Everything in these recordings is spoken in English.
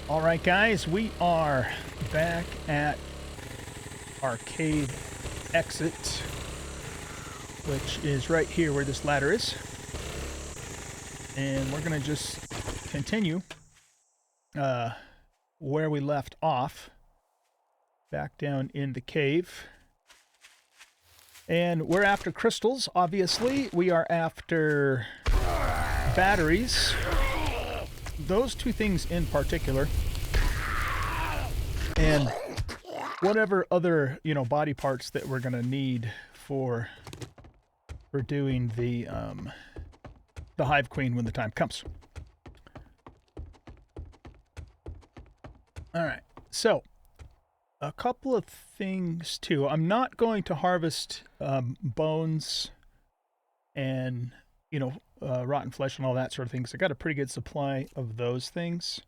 All right, guys, we are back at our cave exit, which is right here where this ladder is. And we're going to just continue where we left off, back down in the cave. And we're after crystals, obviously. We are after batteries. Those two things in particular. And whatever other, body parts that we're going to need for doing the Hive Queen when the time comes. All right. So, a couple of things too. I'm not going to harvest bones and rotten flesh and all that sort of thing. So I got a pretty good supply of those things.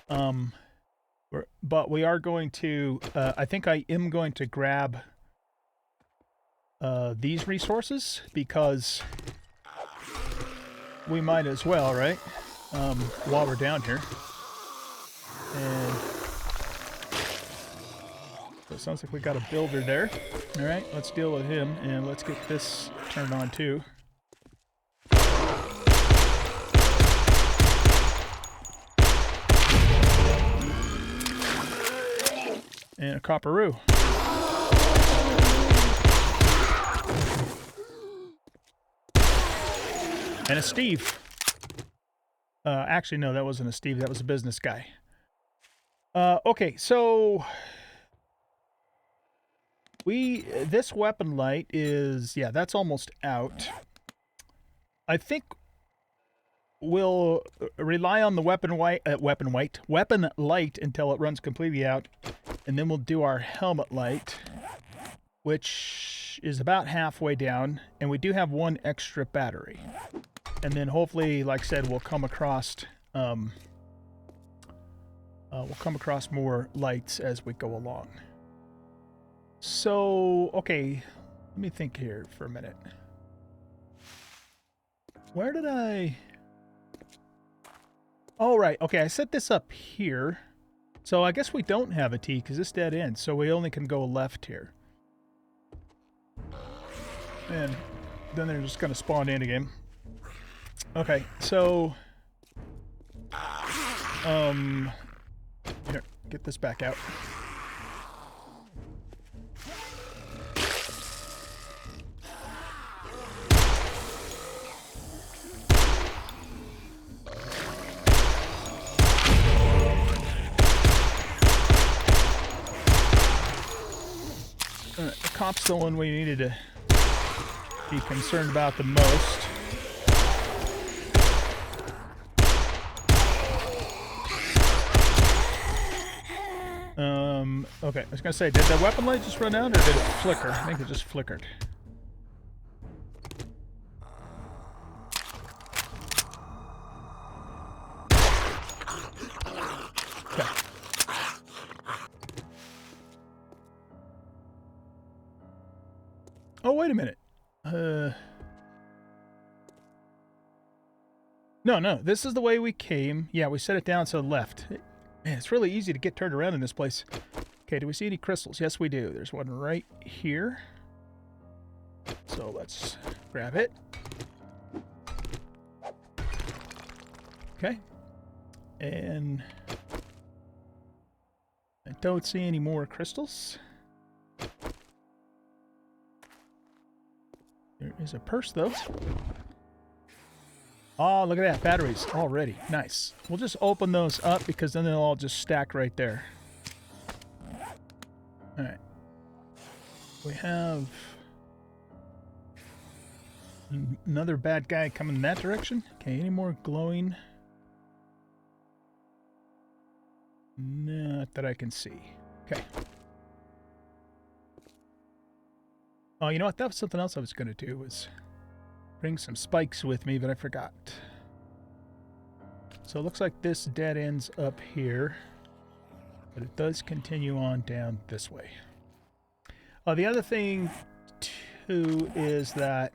But we are going to. I think I am going to grab these resources because we might as well, right? While we're down here. And so it sounds like we got a builder there. All right, let's deal with him, and let's get this turned on too. And a copperoo. And a Steve. Actually, no, that wasn't a Steve. That was a business guy. Okay, so this weapon light is, that's almost out. I think we'll rely on the weapon light until it runs completely out, and then we'll do our helmet light, which is about halfway down, and we do have one extra battery. And then hopefully, like I said, we'll come across more lights as we go along. So, okay, let me think here for a minute. Where did I... Oh, right. Okay, I set this up here. So I guess we don't have a T because this dead ends, so we only can go left here. And then they're just going to spawn in again. Okay, so... Here, get this back out. Alright, the cop's the one we needed to be concerned about the most. Okay, I was gonna say, did the weapon light just run out, or did it flicker? I think it just flickered. Okay. Oh, wait a minute. No, this is the way we came. Yeah, we set it down to the left. Man, it's really easy to get turned around in this place. Okay, do we see any crystals? Yes, we do. There's one right here. So let's grab it. Okay. And I don't see any more crystals. There is a purse, though. Oh, look at that. Batteries already. Nice. We'll just open those up because then they'll all just stack right there. Alright. We have another bad guy coming in that direction. Okay, any more glowing? Not that I can see. Okay. Oh, you know what? That was something else I was going to do, was bring some spikes with me, but I forgot. So it looks like this dead ends up here, but it does continue on down this way. The other thing, too, is that,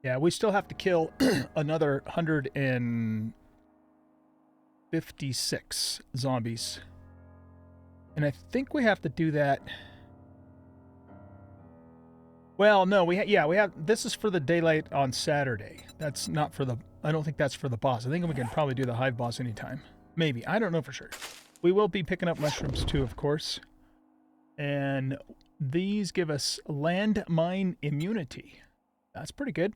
yeah, we still have to kill another 100 and 56 zombies. And I think we have to do that. Well, no, we have, this is for the daylight on Saturday. That's not for the, I don't think that's for the boss. I think we can probably do the hive boss anytime. Maybe, I don't know for sure. We will be picking up mushrooms too, of course. And these give us landmine immunity. That's pretty good.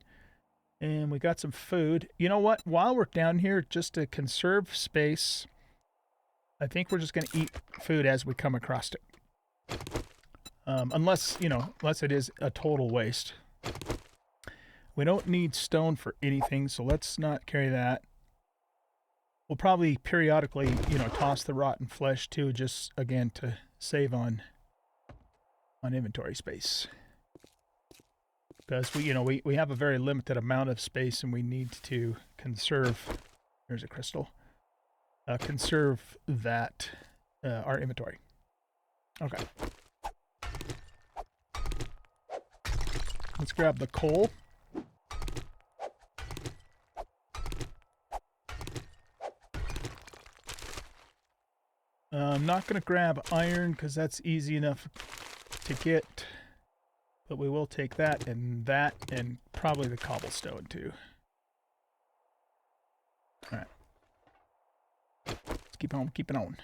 And we got some food. You know what? While we're down here, just to conserve space, I think we're just going to eat food as we come across it. Unless, you know, unless it is a total waste. We don't need stone for anything, so let's not carry that. We'll probably periodically, you know, toss the rotten flesh too, just again to save on inventory space. Because we have a very limited amount of space and we need to conserve. There's a crystal. Conserve that our inventory. Okay. Let's grab the coal. I'm not going to grab iron because that's easy enough to get. But we will take that and probably the cobblestone too. Alright. Let's keep on keeping on.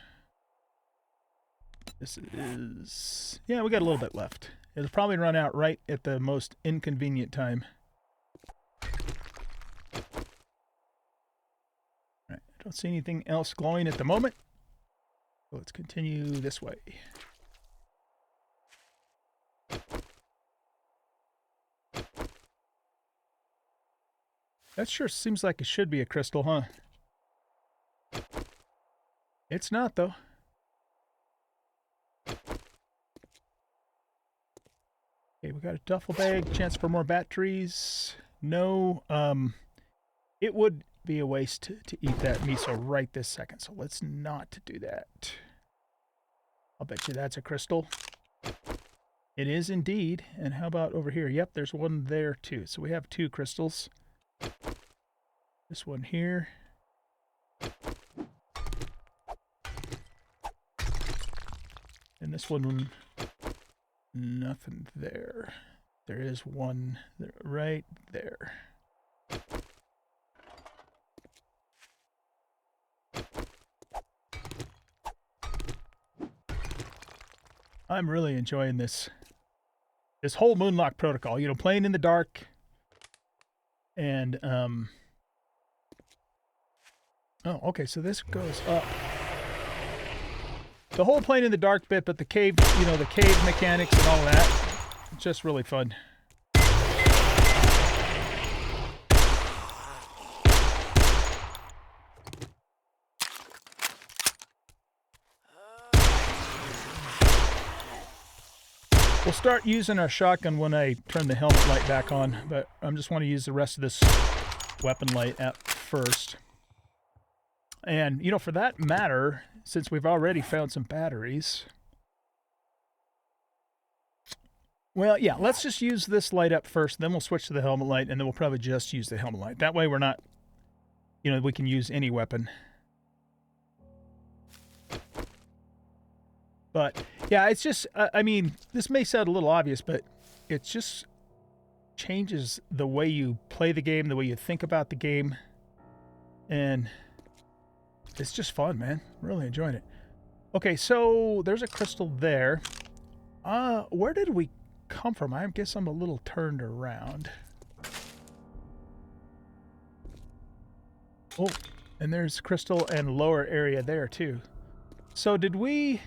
This is... yeah, we got a little bit left. It'll probably run out right at the most inconvenient time. Alright, I don't see anything else glowing at the moment. So let's continue this way. That sure seems like it should be a crystal, huh? It's not, though. Okay, we got a duffel bag. Chance for more batteries. No. It would be a waste to eat that miso right this second, so let's not do that. I'll bet you that's a crystal. It is indeed. And how about over here? Yep, there's one there too. So we have two crystals. This one here. And this one, nothing there. There is one right there. I'm really enjoying this whole Moonlock protocol. You know, playing in the dark and oh, okay, so this goes up. The whole playing in the dark bit, but the cave, you know, the cave mechanics and all that, it's just really fun. We'll start using our shotgun when I turn the helmet light back on, but I just want to use the rest of this weapon light at first. And, you know, for that matter, since we've already found some batteries... well, yeah, let's just use this light up first, then we'll switch to the helmet light, and then we'll probably just use the helmet light. That way we're not, you know, we can use any weapon. But, yeah, it's just, I mean, this may sound a little obvious, but it just changes the way you play the game, the way you think about the game, and it's just fun, man. Really enjoying it. Okay, so there's a crystal there. Where did we come from? I guess I'm a little turned around. Oh, and there's crystal and lower area there, too. So did we...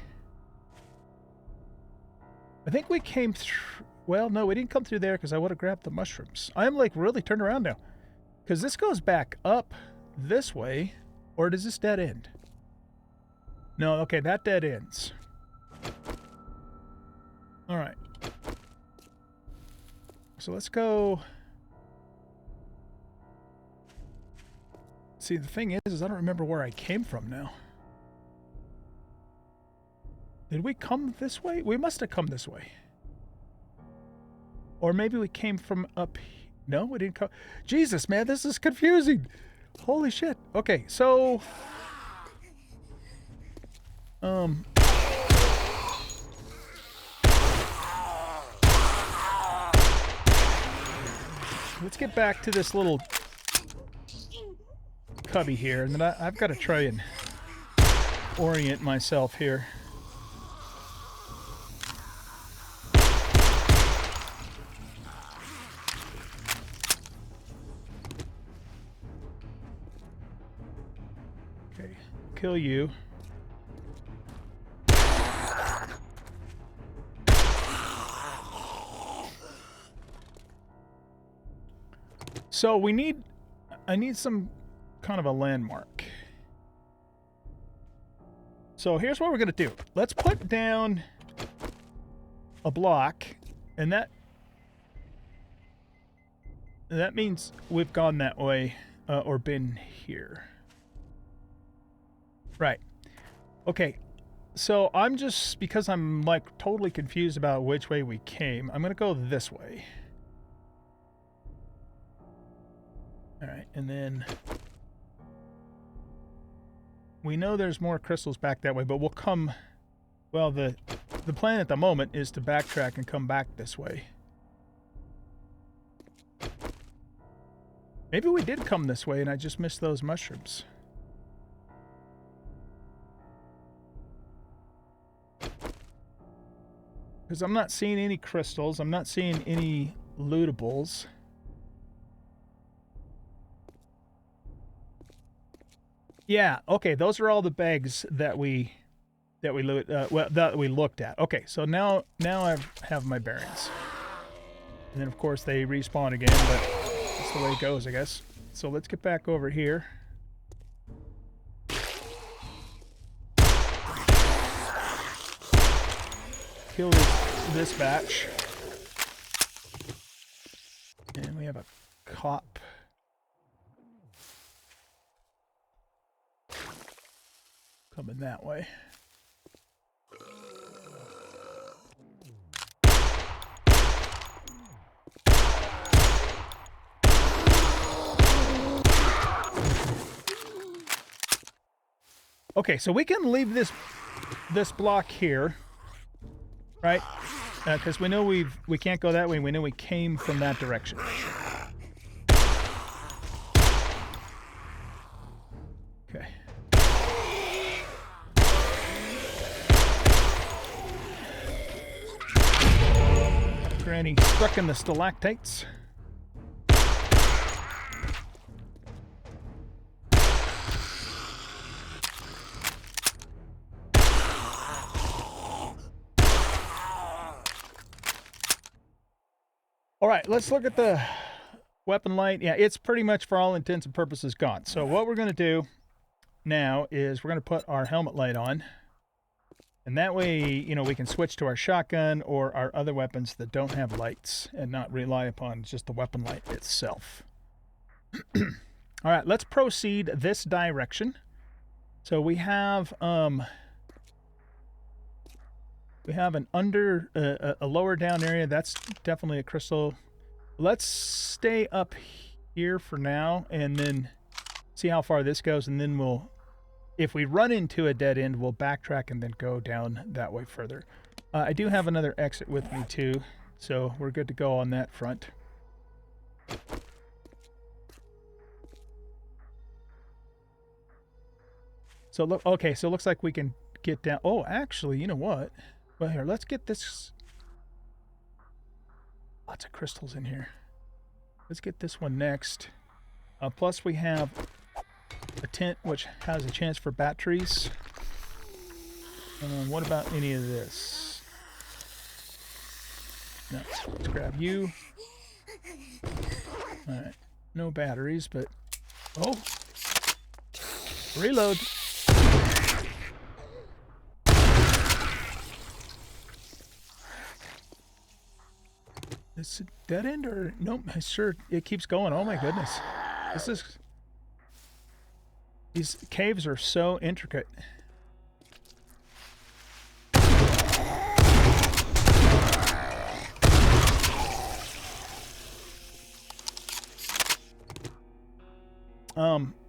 I think we came through... well, no, we didn't come through there because I would have grabbed the mushrooms. I am, like, really turned around now. Because this goes back up this way. Or does this dead end? No, okay, that dead ends. Alright. So let's go... see, the thing is I don't remember where I came from now. Did we come this way? We must have come this way. Or maybe we came from up here. No, we didn't come. Jesus, man, this is confusing. Holy shit. Okay, so Let's get back to this little cubby here, and then I've got to try and orient myself here. Okay, kill you. So I need some kind of a landmark. So here's what we're going to do. Let's put down a block, and that means we've gone that way, or been here. Right. Okay. So I'm just, because I'm like totally confused about which way we came, I'm going to go this way. All right, and then we know there's more crystals back that way, but we'll come, well, the plan at the moment is to backtrack and come back this way. Maybe we did come this way and I just missed those mushrooms. Because I'm not seeing any crystals, I'm not seeing any lootables. Yeah, okay, those are all the bags that we looked at. Okay, so now I have my bearings. And then of course they respawn again, but that's the way it goes, I guess. So let's get back over here. Kill this batch. And we have a cop. Coming that way. Okay, so we can leave this block here, right? Because we know we can't go that way. We know we came from that direction. Okay. Granny stuck in the stalactites. All right, let's look at the weapon light. Yeah, it's pretty much for all intents and purposes gone. So what we're going to do now is we're going to put our helmet light on. And that way, you know, we can switch to our shotgun or our other weapons that don't have lights and not rely upon just the weapon light itself. All right, let's proceed this direction. So we have an a lower down area. That's definitely a crystal. Let's stay up here for now and then see how far this goes, and then we'll, if we run into a dead end, we'll backtrack and then go down that way further. I do have another exit with me too, so we're good to go on that front. So look, okay, so it looks like we can get down. Oh, actually, you know what? Well, here, let's get this. Lots of crystals in here. Let's get this one next. Plus we have a tent which has a chance for batteries. What about any of this? No, let's grab you. Alright, no batteries, but... Oh! Reload! Is it dead end or... Nope, sure, it keeps going. Oh my goodness. This is... These caves are so intricate.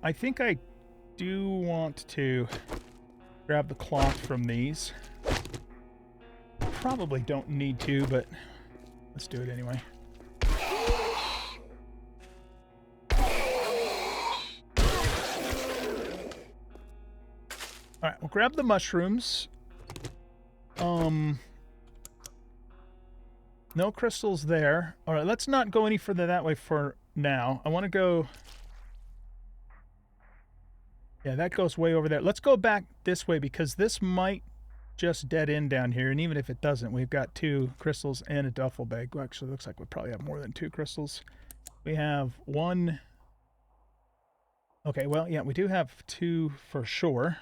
I think I do want to Grab the cloth from these. Probably don't need to, but let's do it anyway. Alright, we'll grab the mushrooms. No crystals there. Alright, let's not go any further that way for now. I want to go... Yeah, that goes way over there. Let's go back this way because this might just dead end down here. And even if it doesn't, we've got 2 crystals and a duffel bag. Well, actually, it looks like we probably have more than 2 crystals. We have 1... Okay, well, yeah, we do have 2 for sure.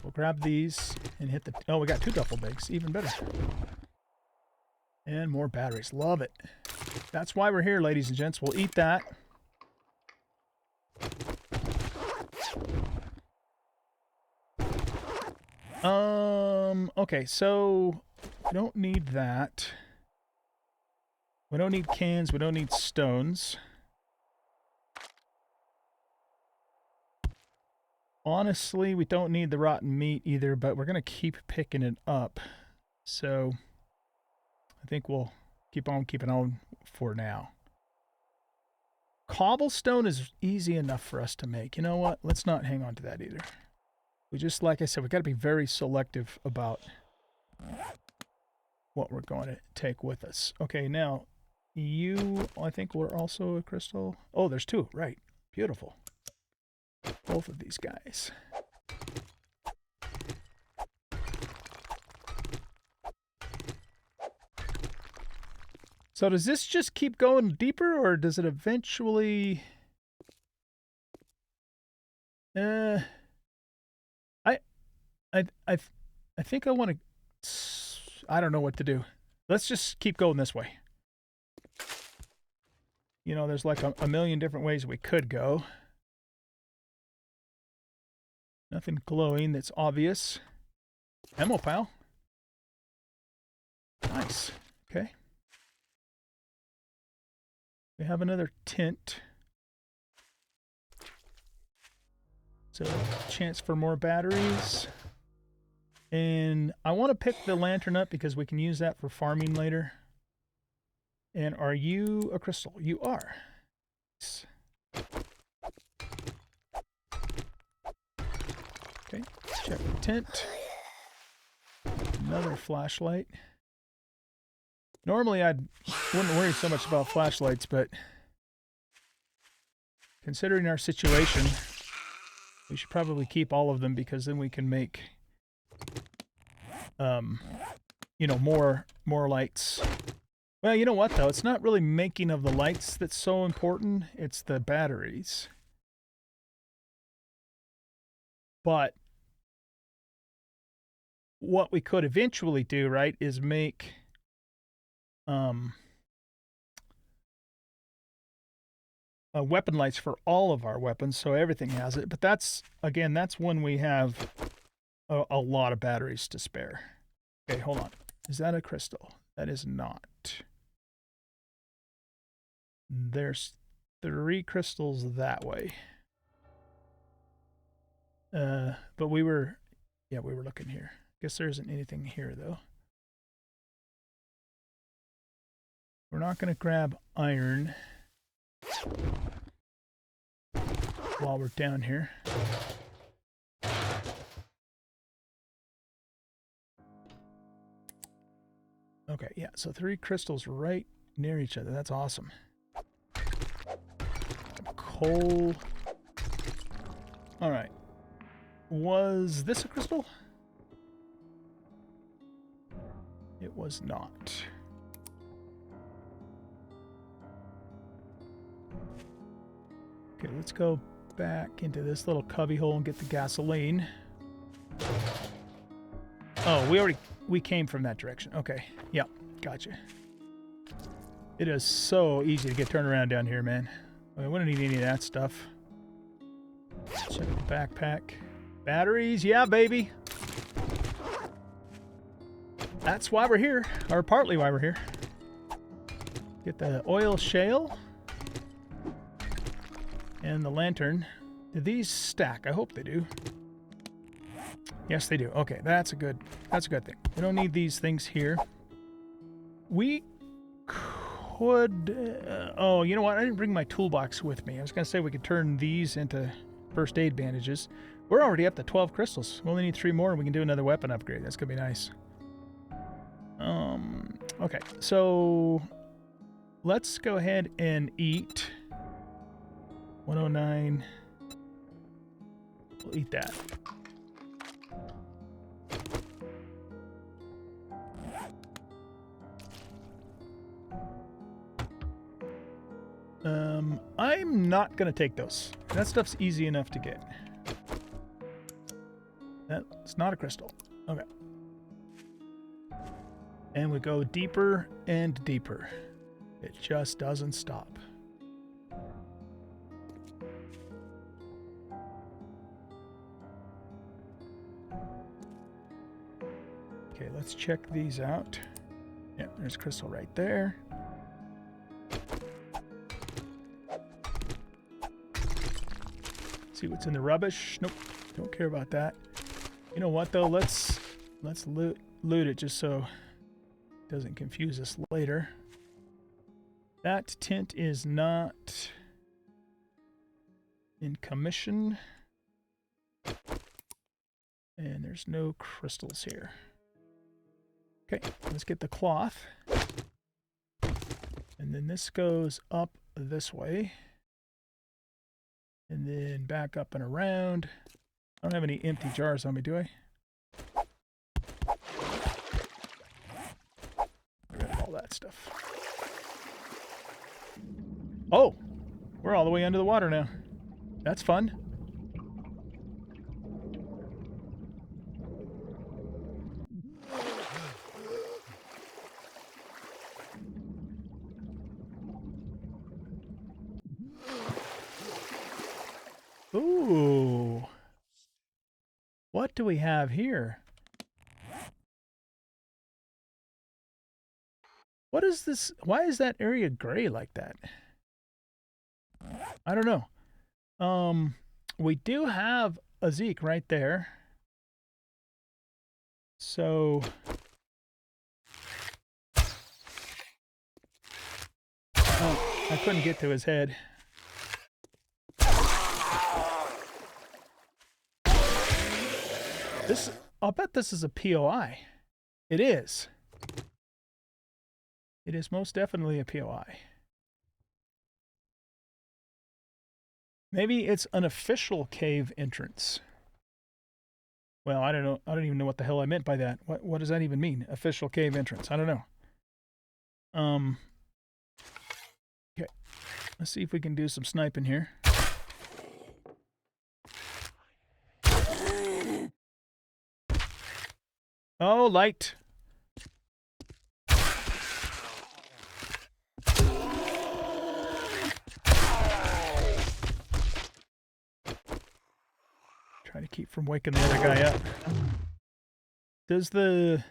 We'll grab these and hit the... Oh, we got 2 duffel bags. Even better. And more batteries. Love it. That's why we're here, ladies and gents. We'll eat that. Okay, so we don't need that. We don't need cans. We don't need stones. Honestly, we don't need the rotten meat either, but we're going to keep picking it up. So I think we'll keep on keeping on for now. Cobblestone is easy enough for us to make. You know what? Let's not hang on to that either. We just, like I said, we got to be very selective about what we're going to take with us. Okay, now you, I think we're also a crystal. Oh, there's 2, right. Beautiful. Both of these guys. So does this just keep going deeper, or does it eventually... I think I want to... I don't know what to do. Let's just keep going this way. You know, there's like a million different ways we could go. Nothing glowing that's obvious. Ammo, pal. Nice. Okay. We have another tint. So, chance for more batteries. And I want to pick the lantern up because we can use that for farming later. And are you a crystal? You are. Nice. Okay, let's check the tent. Another flashlight. Normally I wouldn't worry so much about flashlights, but considering our situation, we should probably keep all of them because then we can make, you know, more lights. Well, you know what though? It's not really making of the lights that's so important. It's the batteries. But what we could eventually do, right, is make weapon lights for all of our weapons, so everything has it. But that's, again, that's when we have a lot of batteries to spare. Okay, hold on. Is that a crystal? That is not. There's 3 crystals that way. But we were looking here. Guess there isn't anything here, though. We're not going to grab iron while we're down here. Okay, yeah, so 3 crystals right near each other. That's awesome. Coal. All right. Was this a crystal? It was not. Okay, let's go back into this little cubby hole and get the gasoline. Oh, we came from that direction. Okay, yep, gotcha. It is so easy to get turned around down here, man. We wouldn't need any of that stuff. Check the backpack. Batteries, yeah, baby. That's why we're here, or partly why we're here. Get the oil shale. And the lantern. Do these stack? I hope they do. Yes, they do. Okay, that's a good thing. We don't need these things here. We could... oh, you know what? I didn't bring my toolbox with me. I was going to say we could turn these into first aid bandages. We're already up to 12 crystals. We only need 3 more and we can do another weapon upgrade. That's going to be nice. Okay, so let's go ahead and eat 109. We'll eat that. I'm not going to take those. That stuff's easy enough to get. That's not a crystal. Okay. And we go deeper and deeper. It just doesn't stop. Okay, let's check these out. Yeah, there's crystal right there. See what's in the rubbish. Nope, don't care about that. You know what though? Let's loot it just so it doesn't confuse us later. That tent is not in commission. And there's no crystals here. Okay, let's get the cloth. And then this goes up this way. And then back up and around. I don't have any empty jars on me, do I? I got all that stuff. Oh! We're all the way under the water now. That's fun. Ooh. What do we have here? What is this? Why is that area gray like that? I don't know. We do have a Zeke right there. So... oh, I couldn't get to his head. I'll bet this is a POI. It is. It is most definitely a POI. Maybe it's an official cave entrance. Well, I don't know. I don't even know what the hell I meant by that. What does that even mean? Official cave entrance. I don't know. Okay. Let's see if we can do some sniping here. Oh, light. Try to keep from waking the other guy up. Does the...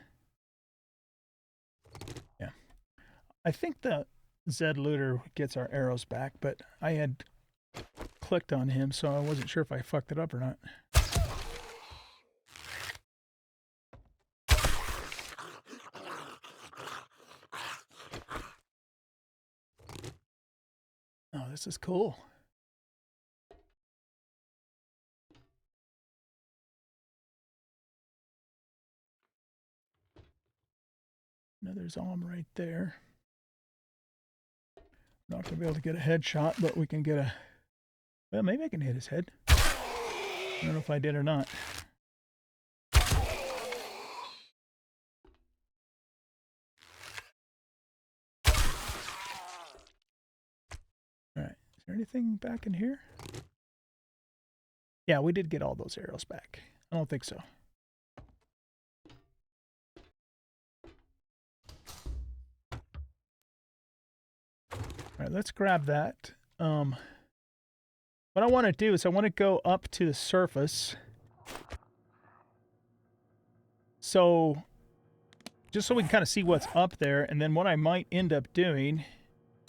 yeah. I think the Zed looter gets our arrows back, but I had clicked on him, so I wasn't sure if I fucked it up or not. Oh, this is cool. Another Zom right there. Not going to be able to get a headshot, but we can get a... well, maybe I can hit his head. I don't know if I did or not. Alright, is there anything back in here? Yeah, we did get all those arrows back. I don't think so. Alright, let's grab that. What I want to do is I want to go up to the surface. So, just so we can kind of see what's up there, and then what I might end up doing,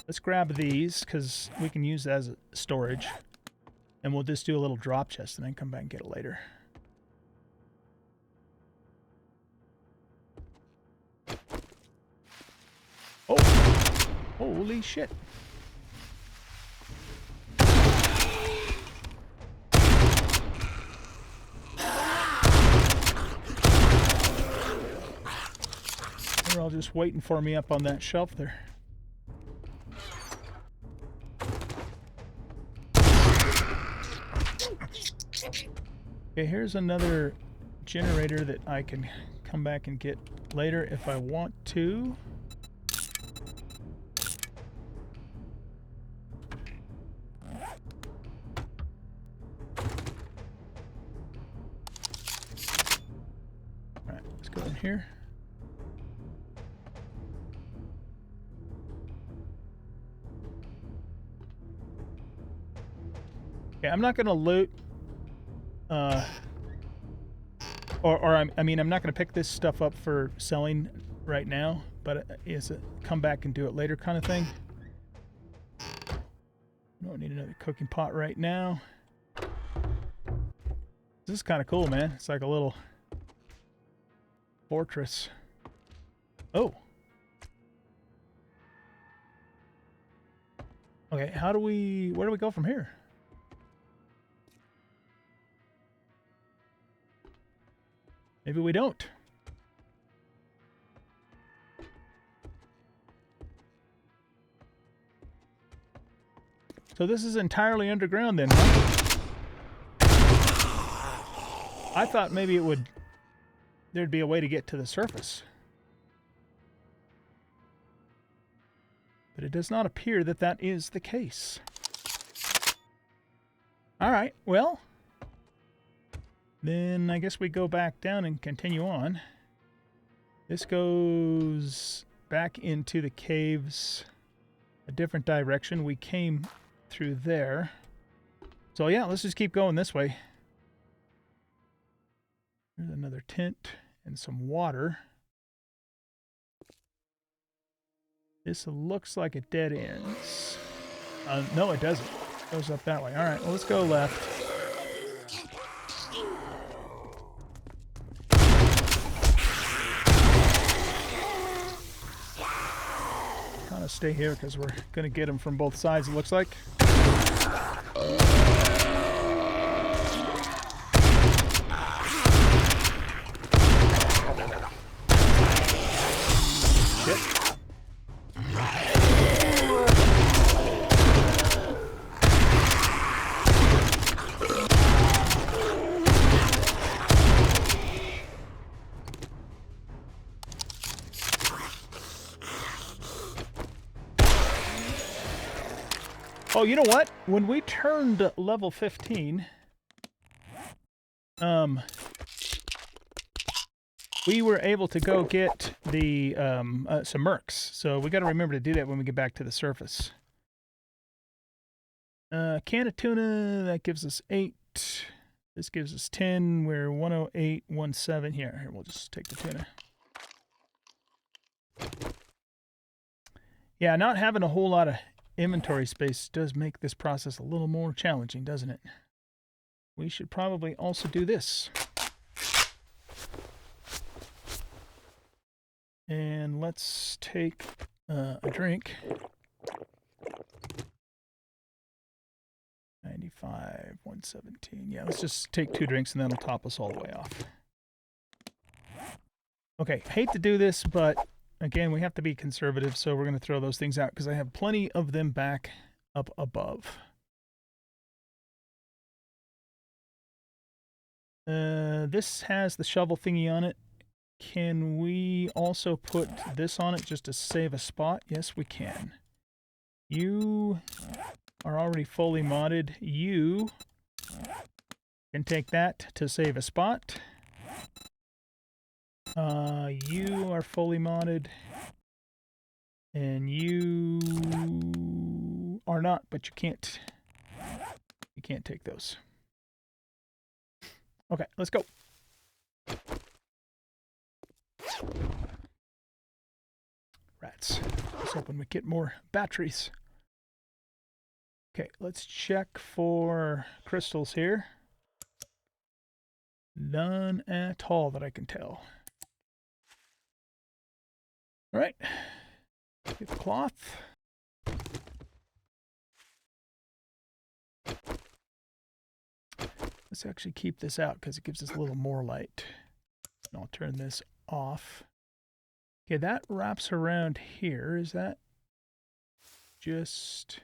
let's grab these, because we can use that as storage. And we'll just do a little drop chest and then come back and get it later. Holy shit. They're all just waiting for me up on that shelf there. Okay, here's another generator that I can come back and get later if I want to. Alright, let's go in here. Okay, I'm not going to loot, I mean, I'm not going to pick this stuff up for selling right now, but is it come back and do it later kind of thing. Don't need another cooking pot right now. This is kind of cool, man. It's like a little fortress. Oh. Okay, where do we go from here? Maybe we don't. So this is entirely underground then, huh? I thought maybe there'd be a way to get to the surface. But it does not appear that that is the case. Alright, well, then I guess we go back down and continue on. This goes back into the caves, a different direction. We came through there. So yeah, let's just keep going this way. There's another tent and some water. This looks like it dead ends. No, it doesn't. It goes up that way. All right, well, let's go left. Kind of stay here because we're going to get them from both sides, it looks like. Oh, you know what? When we turned level 15, we were able to go get the some mercs. So we got to remember to do that when we get back to the surface. Can of tuna, that gives us 8. This gives us 10. We're 108.17 here. Here, we'll just take the tuna. Yeah, not having a whole lot of inventory space does make this process a little more challenging, doesn't it? We should probably also do this. And let's take a drink. 95, 117. Yeah, let's just take 2 drinks and that'll top us all the way off. Okay, hate to do this, but again, we have to be conservative, so we're going to throw those things out because I have plenty of them back up above. This has the shovel thingy on it. Can we also put this on it just to save a spot? Yes, we can. You are already fully modded. You can take that to save a spot. You are fully modded. And you are not, but you can't take those. Okay, let's go. Rats. I was hoping we get more batteries. Okay, let's check for crystals here. None at all that I can tell. All right. Get the cloth. Let's actually keep this out because it gives us a little more light. And I'll turn this off. Okay, that wraps around here. Is that just...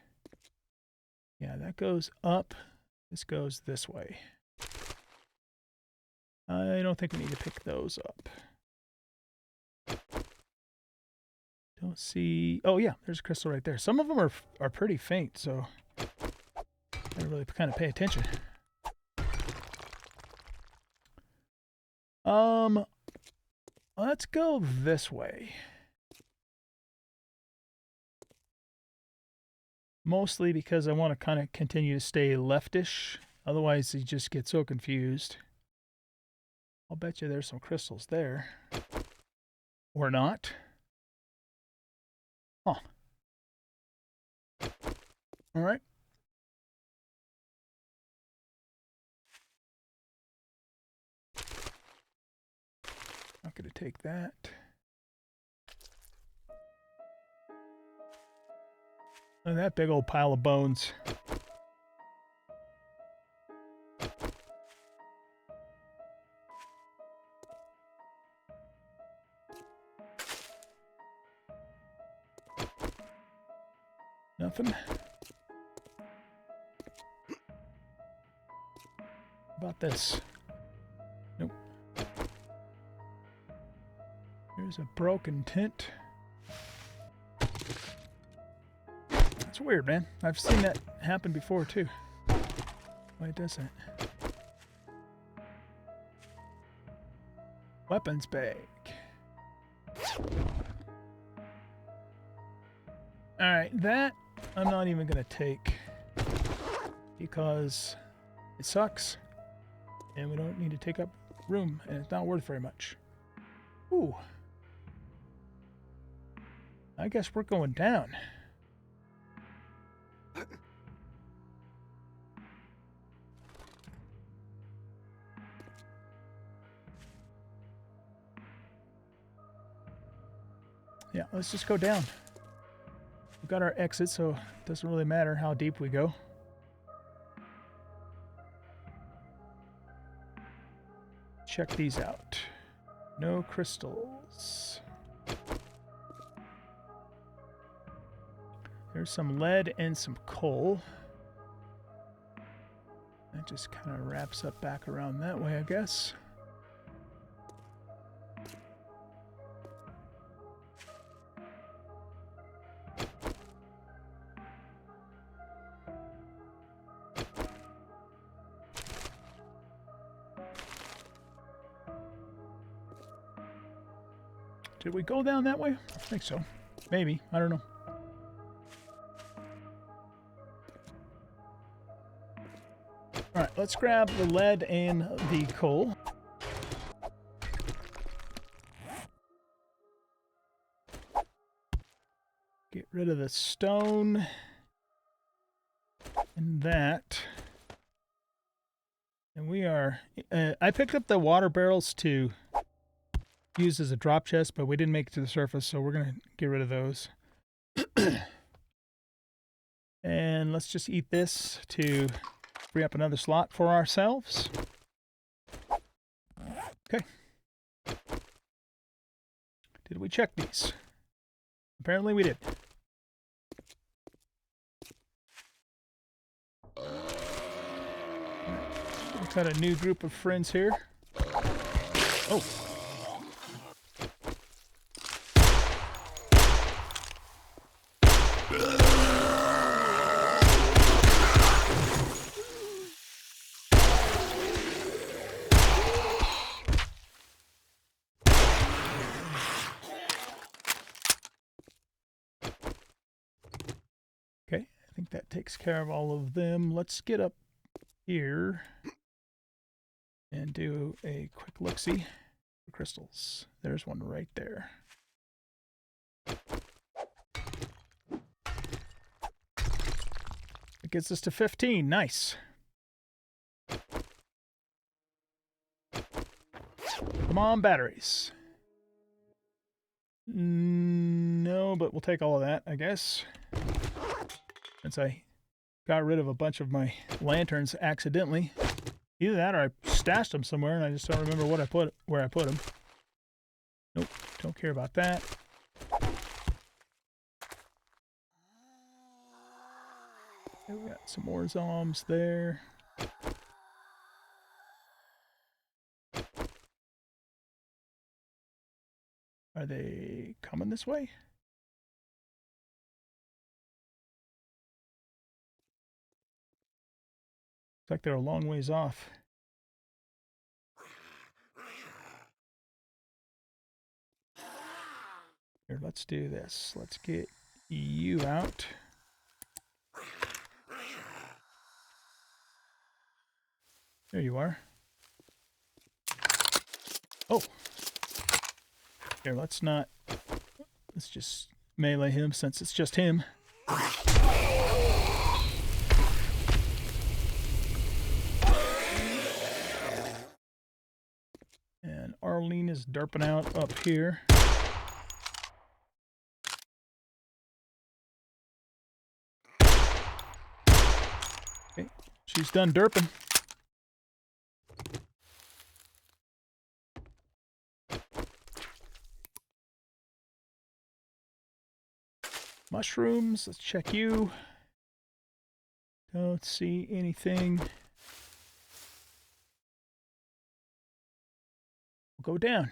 Yeah, that goes up. This goes this way. I don't think we need to pick those up. Don't see... Oh, yeah, there's a crystal right there. Some of them are pretty faint, so I gotta really kind of pay attention. Let's go this way. Mostly because I want to kind of continue to stay leftish. Otherwise, you just get so confused. I'll bet you there's some crystals there. Or not. Huh. All right. Not going to take that. Look at that big old pile of bones. Nothing. How about this? Nope. Here's a broken tent. That's weird, man. I've seen that happen before, too. Why does that? Weapons bag. Alright, that I'm not even going to take because it sucks and we don't need to take up room and it's not worth very much. Ooh. I guess we're going down. Yeah, let's just go down. We've got our exit, so it doesn't really matter how deep we go. Check these out. No crystals. There's some lead and some coal. That just kind of wraps up back around that way, I guess. Did we go down that way? I think so. Maybe. I don't know. Alright, let's grab the lead and the coal. Get rid of the stone. And that. And we are... I picked up the water barrels to use as a drop chest, but we didn't make it to the surface, so we're going to get rid of those. And let's just eat this to free up another slot for ourselves. Okay. Did we check these? Apparently we did. We've got a new group of friends here. Oh. Okay, I think that takes care of all of them. Let's get up here and do a quick look-see for crystals. There's one right there. It gets us to 15. Nice. Come on, batteries. No, but we'll take all of that, I guess. Since I got rid of a bunch of my lanterns accidentally. Either that or I stashed them somewhere and I just don't remember where I put them. Nope, don't care about that. Okay, we got some more zombies there. Are they coming this way? Looks like they're a long ways off. Here, let's do this. Let's get you out. There you are. Oh. Here, let's just melee him since it's just him. And Arlene is derping out up here. Okay, she's done derping. Mushrooms, let's check you. Don't see anything. We'll go down.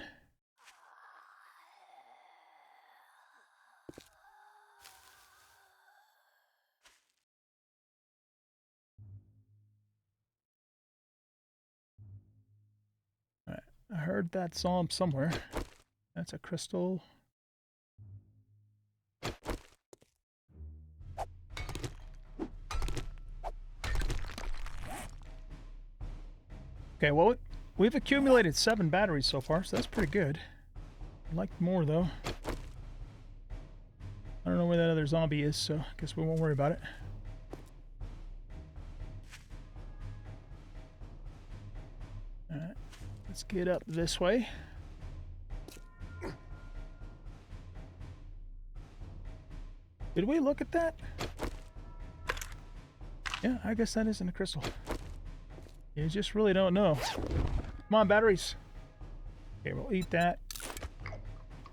All right, I heard that psalm somewhere. That's a crystal. Okay, well, we've accumulated 7 batteries so far, so that's pretty good. I'd like more, though. I don't know where that other zombie is, so I guess we won't worry about it. Alright, let's get up this way. Did we look at that? Yeah, I guess that isn't a crystal. You just really don't know. Come on, batteries. Okay, we'll eat that.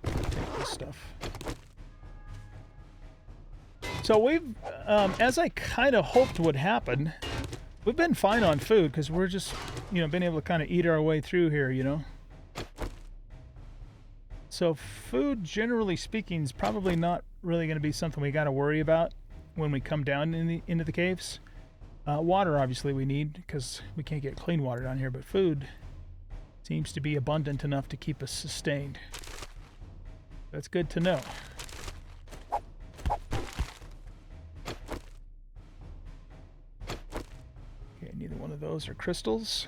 Take this stuff. So we've, as I kind of hoped would happen, we've been fine on food because we're just, been able to kind of eat our way through here, So food, generally speaking, is probably not really going to be something we got to worry about when we come down into the caves. Water, obviously, we need because we can't get clean water down here, but food seems to be abundant enough to keep us sustained. That's good to know. Okay, neither one of those are crystals.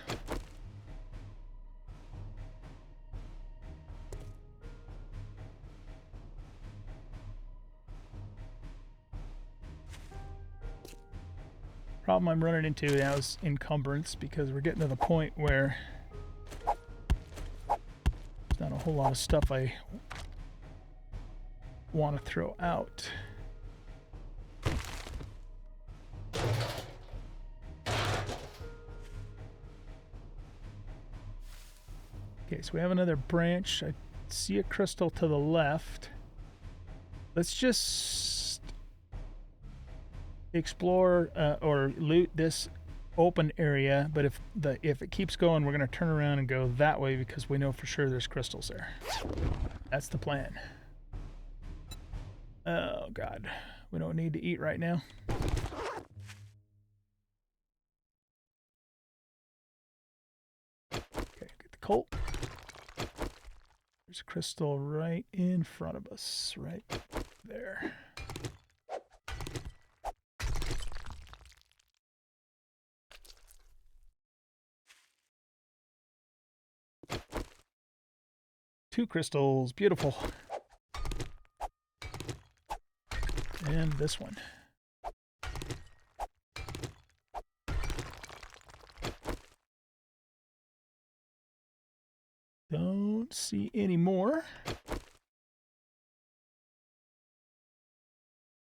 Problem I'm running into now is encumbrance because we're getting to the point where there's not a whole lot of stuff I want to throw out. Okay, so we have another branch. I see a crystal to the left. Let's just explore or loot this open area, but if it keeps going, we're going to turn around and go that way because we know for sure there's crystals there. That's the plan. Oh god, we don't need to eat right now. Okay, get the colt. There's a crystal right in front of us, right there. Two crystals, beautiful. And this one. Don't see any more.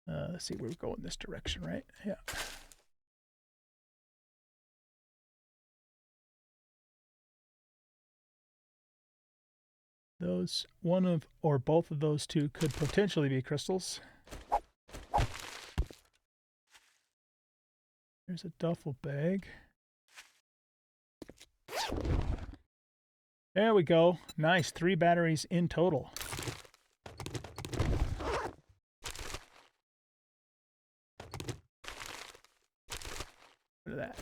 Let's see, we're going this direction, right? Yeah. Those, one of, or both of those two could potentially be crystals. There's a duffel bag. There we go. Nice. 3 batteries in total. Look at that.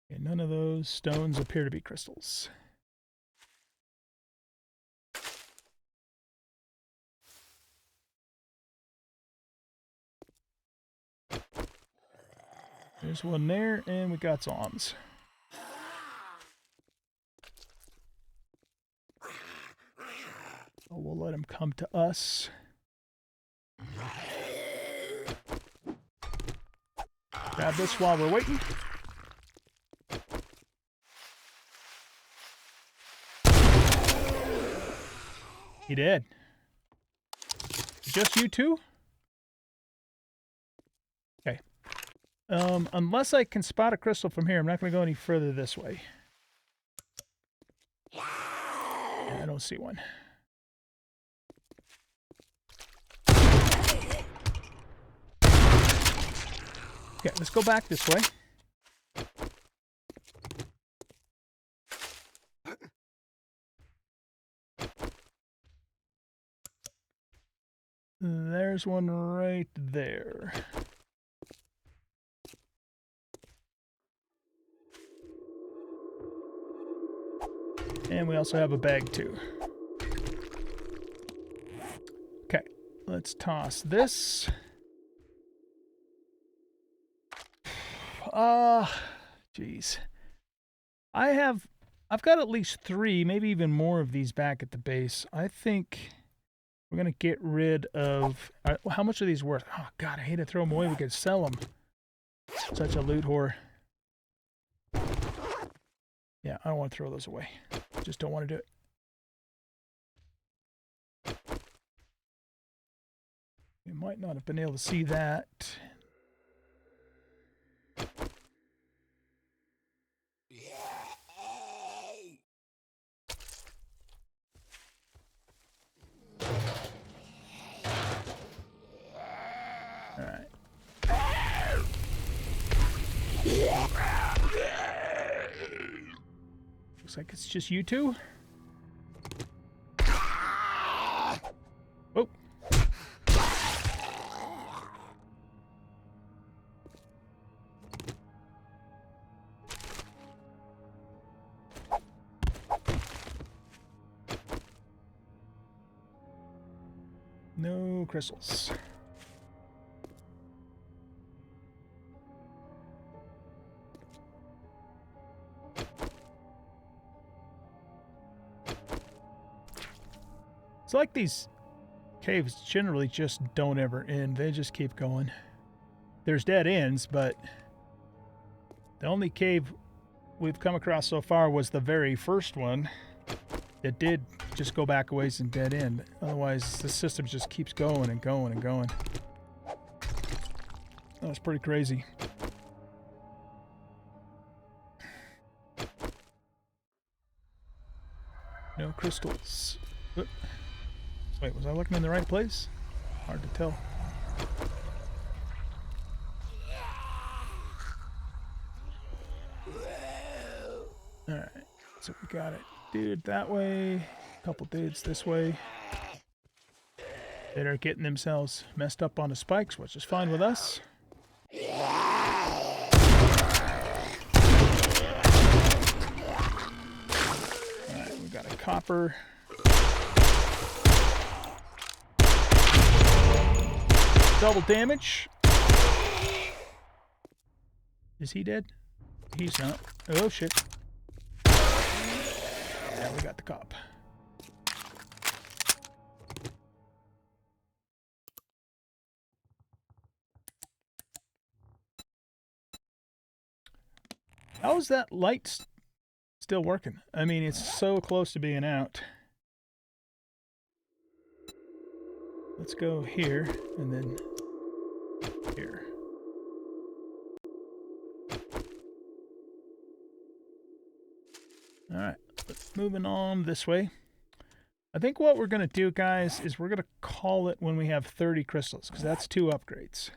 Okay, none of those stones appear to be crystals. There's one there, and we got zombies. Oh, we'll let him come to us. Grab this while we're waiting. He did. Just you two? Okay. Unless I can spot a crystal from here, I'm not going to go any further this way. Yeah, I don't see one. Okay, let's go back this way. There's one right there. And we also have a bag too. Okay, let's toss this. Jeez. I've got at least 3, maybe even more of these back at the base. I think we're going to get rid of... how much are these worth? Oh, God, I hate to throw them away. We could sell them. Such a loot whore. Yeah, I don't want to throw those away. Just don't want to do it. You might not have been able to see that. All right. Looks like it's just you two. Oh. No crystals. It's like these caves generally just don't ever end. They just keep going. There's dead ends, but the only cave we've come across so far was the very first one that did just go back a ways and dead end. Otherwise, the system just keeps going and going and going. That's pretty crazy. No crystals. Oop. Wait, was I looking in the right place? Hard to tell. Alright, so we got it. Dude that way, a couple dudes this way. That are getting themselves messed up on the spikes, which is fine with us. Alright, we got a copper. Double damage. Is he dead? He's not. Oh shit. Yeah, we got the cop. How is that light still working? I mean, it's so close to being out. Let's go here and then here. All right, let's moving on this way. I think what we're going to do, guys, is we're going to call it when we have 30 crystals, because that's 2 upgrades.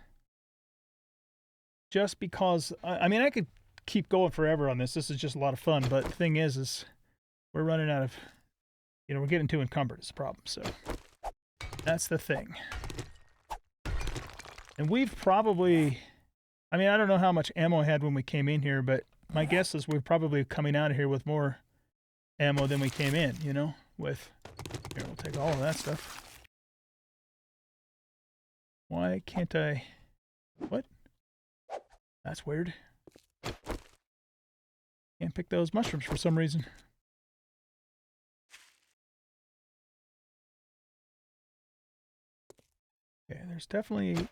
Just because, I mean, I could keep going forever on this. This is just a lot of fun, but the thing is we're running out of, you know, we're getting too encumbered is the problem, so that's the thing. And we've probably, I mean, I don't know how much ammo I had when we came in here, but my guess is we're probably coming out of here with more ammo than we came in, you know, with, here, we'll take all of that stuff. Why can't I, what? That's weird. Can't pick those mushrooms for some reason. Okay, there's definitely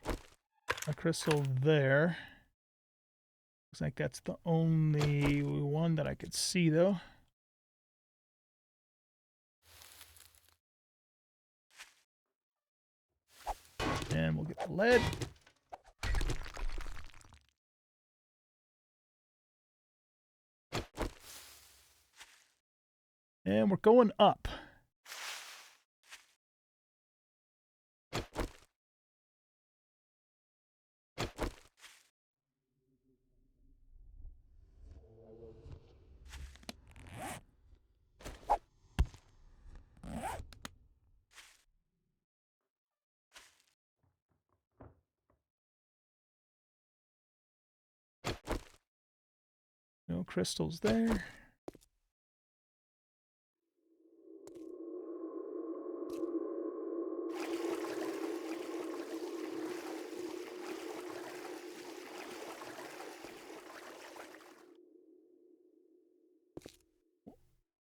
a crystal there. Looks like that's the only one that I could see, though. And we'll get the lead. And we're going up. No crystals there.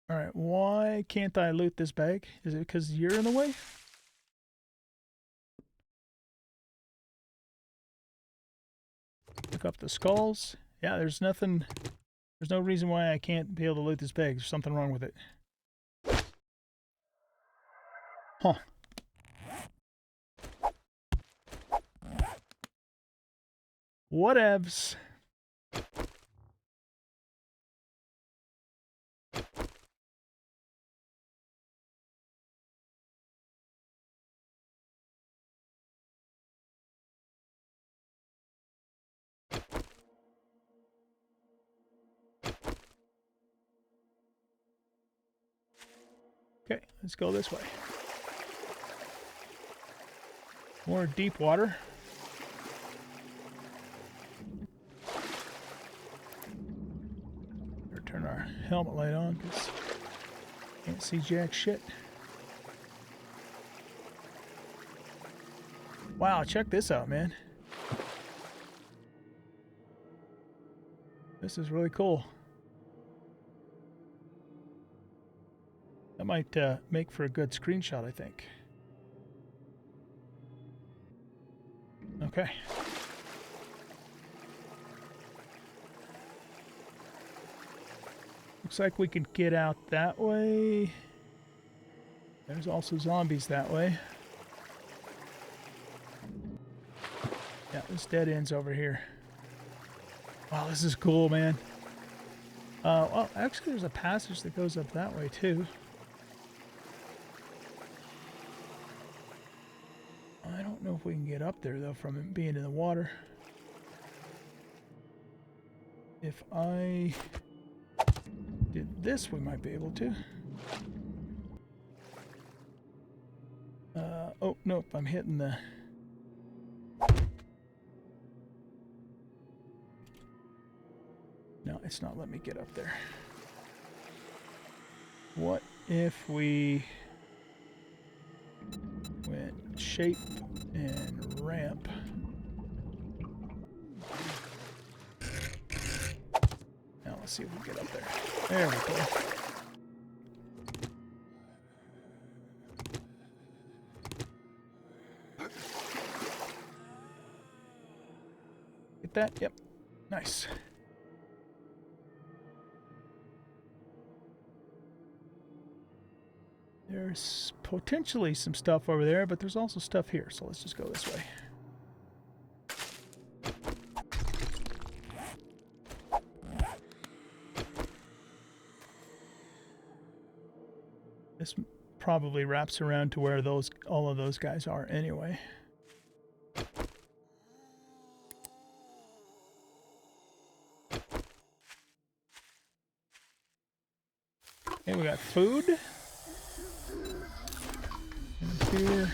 All right, why can't I loot this bag? Is it because you're in the way? Pick up the skulls. Yeah, there's nothing, there's no reason why I can't be able to loot this bag. There's something wrong with it. Huh. Whatevs. Okay, let's go this way. More deep water. Better turn our helmet light on because can't see jack shit. Wow, check this out, man. This is really cool. That might make for a good screenshot, I think. Okay. Looks like we could get out that way. There's also zombies that way. Yeah, this dead end's over here. Wow, this is cool, man. Well, actually, there's a passage that goes up that way, too. I don't know if we can get up there, though, from it being in the water. If I did this, we might be able to. Oh, nope, I'm hitting the... No, it's not letting me get up there. What if we went shape and ramp? Now let's see if we can get up there. There we go. Get that? Yep. Nice. There's potentially some stuff over there, but there's also stuff here, so let's just go this way. This probably wraps around to where all of those guys are anyway. Okay, we got food. And here.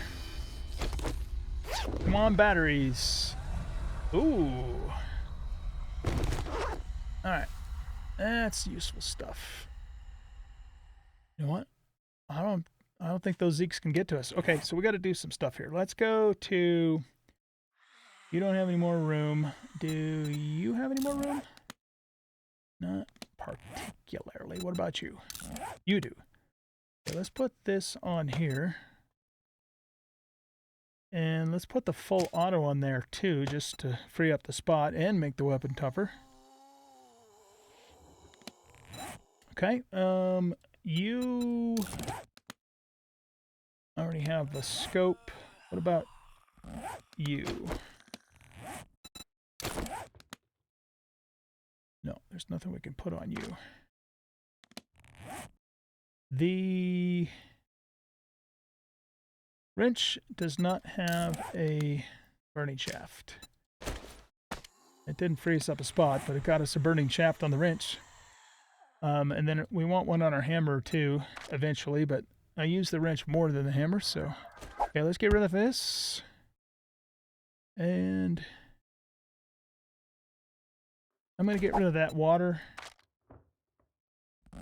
Come on, batteries. Ooh. Alright. That's useful stuff. You know what? I don't think those Zeeks can get to us. Okay, so we got to do some stuff here. Let's go to... You don't have any more room. Do you have any more room? Not particularly. What about you? You do. Okay, let's put this on here. And let's put the full auto on there too, just to free up the spot and make the weapon tougher. Okay, you already have the scope. What about you? No, there's nothing we can put on you. The wrench does not have a burning shaft. It didn't freeze up a spot, but it got us a burning shaft on the wrench. And then we want one on our hammer too, eventually, but I use the wrench more than the hammer, so... Okay, let's get rid of this. And... I'm going to get rid of that water.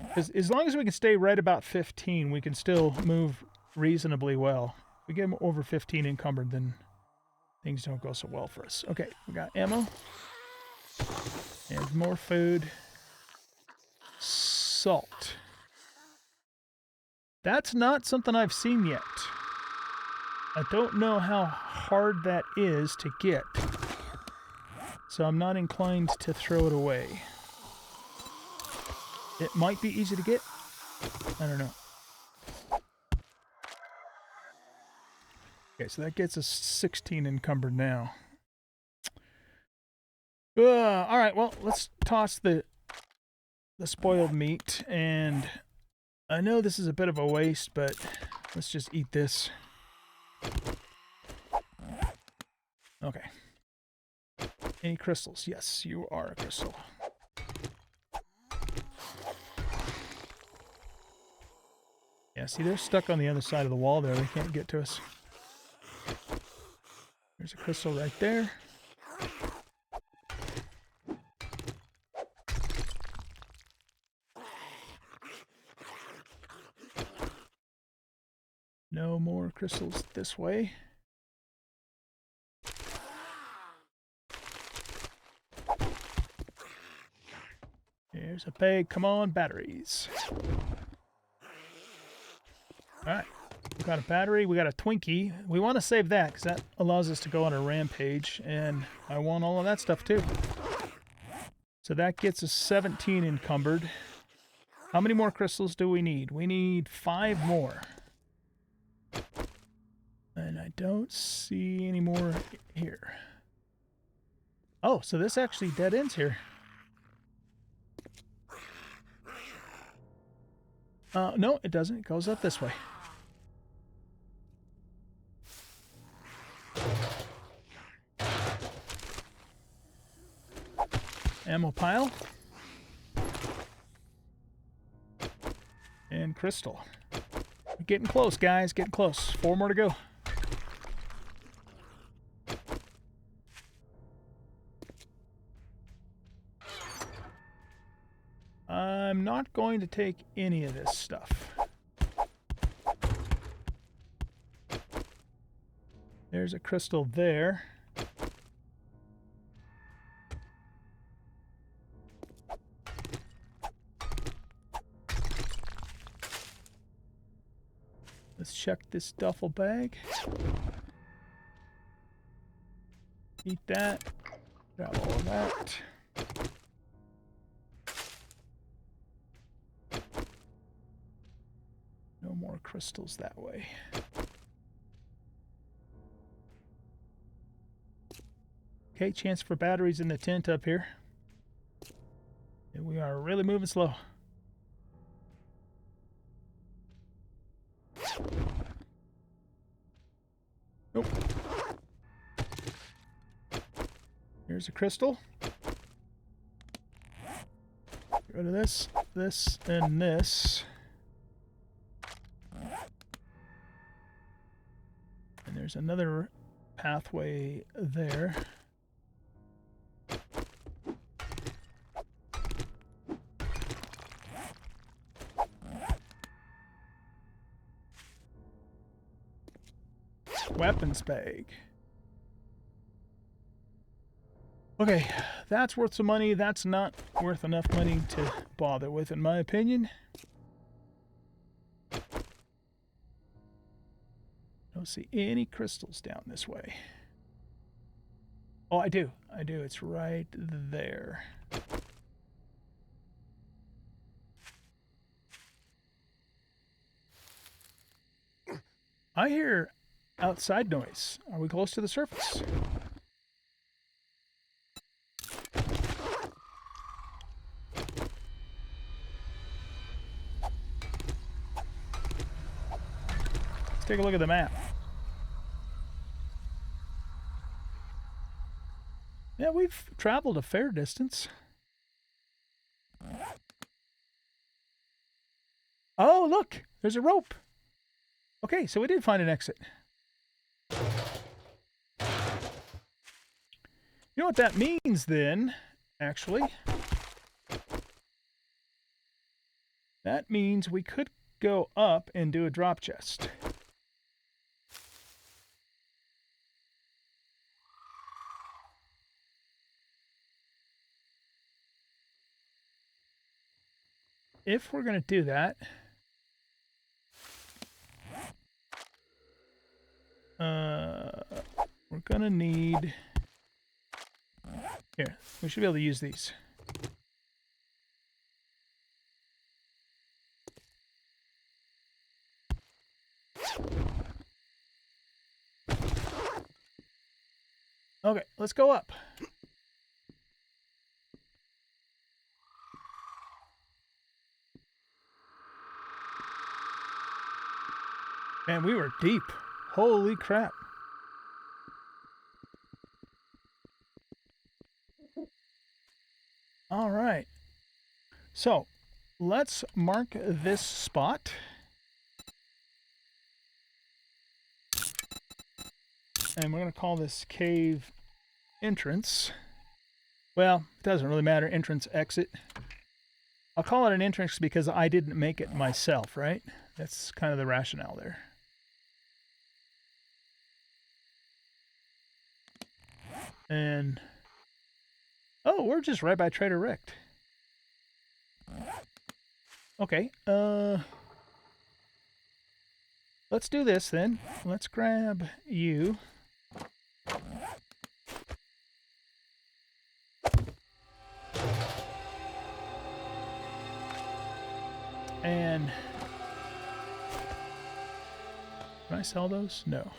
Because as long as we can stay right about 15, we can still move reasonably well. If we get over 15 encumbered, then things don't go so well for us. Okay, we got ammo. And more food. Salt. That's not something I've seen yet. I don't know how hard that is to get. So I'm not inclined to throw it away. It might be easy to get. I don't know. Okay, so that gets us 16 encumbered now. All right, well, let's toss the spoiled meat. And I know this is a bit of a waste, but let's just eat this. Okay. Any crystals? Yes, you are a crystal. Yeah, see, they're stuck on the other side of the wall there. They can't get to us. There's a crystal right there. No more crystals this way. Here's a peg. Come on, batteries. Alright. We got a battery. We got a Twinkie. We want to save that because that allows us to go on a rampage. And I want all of that stuff too. So that gets us 17 encumbered. How many more crystals do we need? We need 5 more. And I don't see any more here. Oh, so this actually dead ends here. No, it doesn't. It goes up this way. Ammo pile. And crystal. We're getting close, guys. Getting close. 4 more to go. I'm not going to take any of this stuff. There's a crystal there. Let's check this duffel bag. Eat that. Grab all of that. No more crystals that way. Okay, chance for batteries in the tent up here. And we are really moving slow. Here's a crystal. Get rid of this, this, and this. And there's another pathway there. Weapons bag. Okay, that's worth some money. That's not worth enough money to bother with, in my opinion. Don't see any crystals down this way. Oh, I do. I do. It's right there. I hear outside noise. Are we close to the surface? Let's take a look at the map. Yeah, we've traveled a fair distance. Oh, look! There's a rope! Okay, so we did find an exit. You know what that means then, actually? That means we could go up and do a drop chest. If we're going to do that, we're going to need... Here, we should be able to use these. Okay, let's go up. Man, we were deep. Holy crap. All right. So, let's mark this spot. And we're going to call this cave entrance. Well, it doesn't really matter. Entrance, exit. I'll call it an entrance because I didn't make it myself, right? That's kind of the rationale there. And... oh, we're just right by Trader Rick. Okay, let's do this then. Let's grab you. And... can I sell those? No.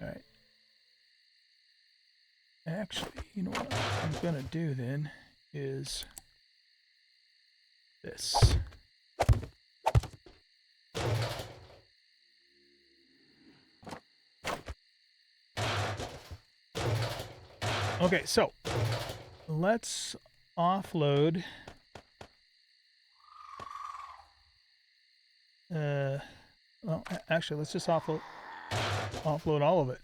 Alright. Actually, you know what I'm gonna do then is this. Okay, so let's offload well, actually, let's just offload all of it.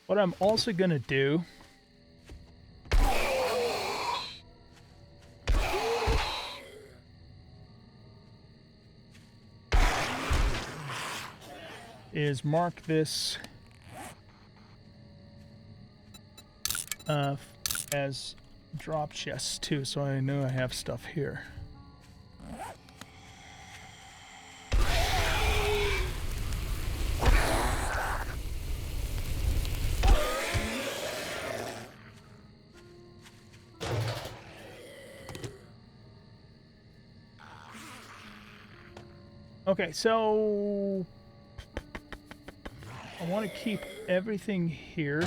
What I'm also going to do is mark this as drop chests too, so I know I have stuff here. Okay, so I want to keep everything here.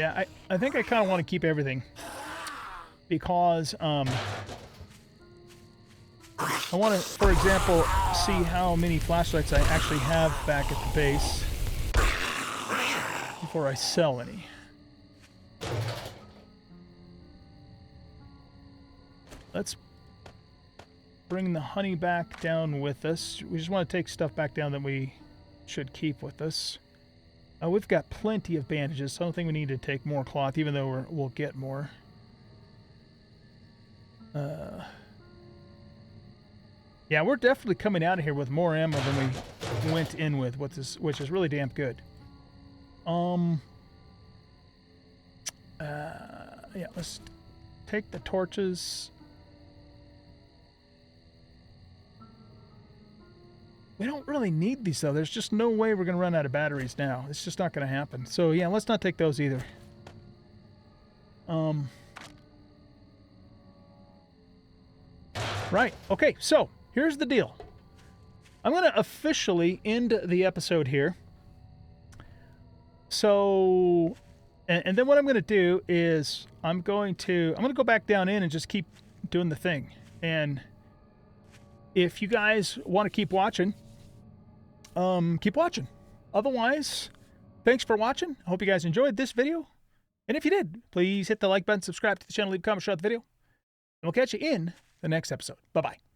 Yeah, I think I kind of want to keep everything because I want to, for example, see how many flashlights I actually have back at the base before I sell any. Let's bring the honey back down with us. We just want to take stuff back down that we should keep with us. We've got plenty of bandages, so I don't think we need to take more cloth, even though we'll get more. Yeah, we're definitely coming out of here with more ammo than we went in with, which is really damn good. Yeah, let's take the torches. We don't really need these, though. There's just no way we're going to run out of batteries now. It's just not going to happen. So, yeah, let's not take those either. Right. Okay, so here's the deal. I'm going to officially end the episode here. So, and then what I'm going to do is I'm going to go back down in and just keep doing the thing. And if you guys want to keep watching, keep watching. Otherwise, thanks for watching. I hope you guys enjoyed this video. And if you did, please hit the like button, subscribe to the channel, leave a comment, share the video. And we'll catch you in the next episode. Bye-bye.